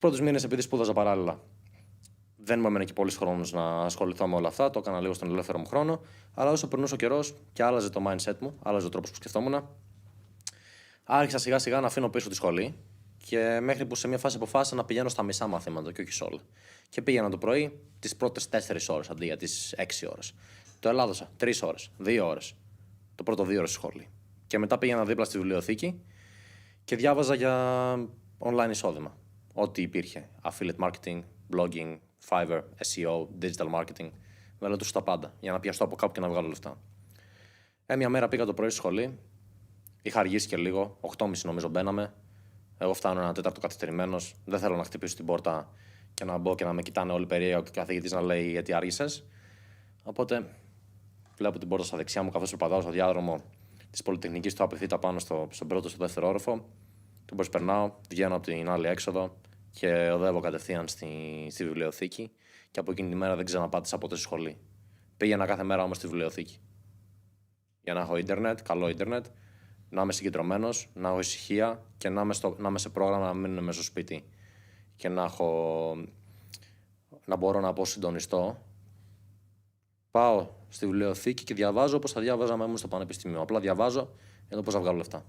Πρώτους μήνες, επειδή σπούδαζα παράλληλα, δεν μου έμενε και πολύς χρόνος να ασχοληθώ με όλα αυτά. Το έκανα λίγο στον ελεύθερο μου χρόνο. Αλλά όσο περνούσε ο καιρός και άλλαζε το mindset μου, άλλαζε ο τρόπος που σκεφτόμουν, άρχισα σιγά σιγά να αφήνω πίσω τη σχολή. Και μέχρι που σε μια φάση αποφάσισα να πηγαίνω στα μισά μαθήματα και όχι σε όλα. Και πήγαινα το πρωί τις πρώτες 4 ώρες αντί για τις 6 ώρες. Το ελάδωσα 3 ώρες, 2 ώρες. Το πρώτο 2 ώρες στη σχολή. Και μετά πήγαινα δίπλα στη βιβλιοθήκη και διάβαζα για online εισόδημα. Ό,τι υπήρχε. Affiliate marketing, blogging, Fiverr, SEO, digital marketing. Μελετούσα τα πάντα για να πιαστώ από κάπου και να βγάλω λεφτά. Μια μέρα πήγα το πρωί στη σχολή. Είχα αργήσει και λίγο. 8.30 νομίζω μπαίναμε. Εγώ φτάνω 1 τέταρτο καθυστερημένος. Δεν θέλω να χτυπήσω την πόρτα και να μπω και να με κοιτάνε όλοι περίεργα και ο καθηγητής να λέει γιατί άργησες. Οπότε βλέπω την πόρτα στα δεξιά μου καθώς περπατάω στο διάδρομο της Πολυτεχνικής του Απευθύτα πάνω στον πρώτο στο δεύτερο όροφο. Τον προσπερνάω, βγαίνω από την άλλη έξοδο και οδεύω κατευθείαν στη βιβλιοθήκη. Και από εκείνη τη μέρα δεν ξαναπάτησα ποτέ στη σχολή. Πήγαινα κάθε μέρα όμως στη βιβλιοθήκη. Για να έχω ίντερνετ, καλό ίντερνετ, να είμαι συγκεντρωμένος, να έχω ησυχία και να είμαι σε πρόγραμμα να μην είμαι μέσα στο σπίτι. Και να μπορώ να αποσυντονιστώ. Πάω στη βιβλιοθήκη και διαβάζω όπως θα διάβαζα με ήμουν στο πανεπιστήμιο. Απλά διαβάζω για το πώς θα βγάλω λεφτά.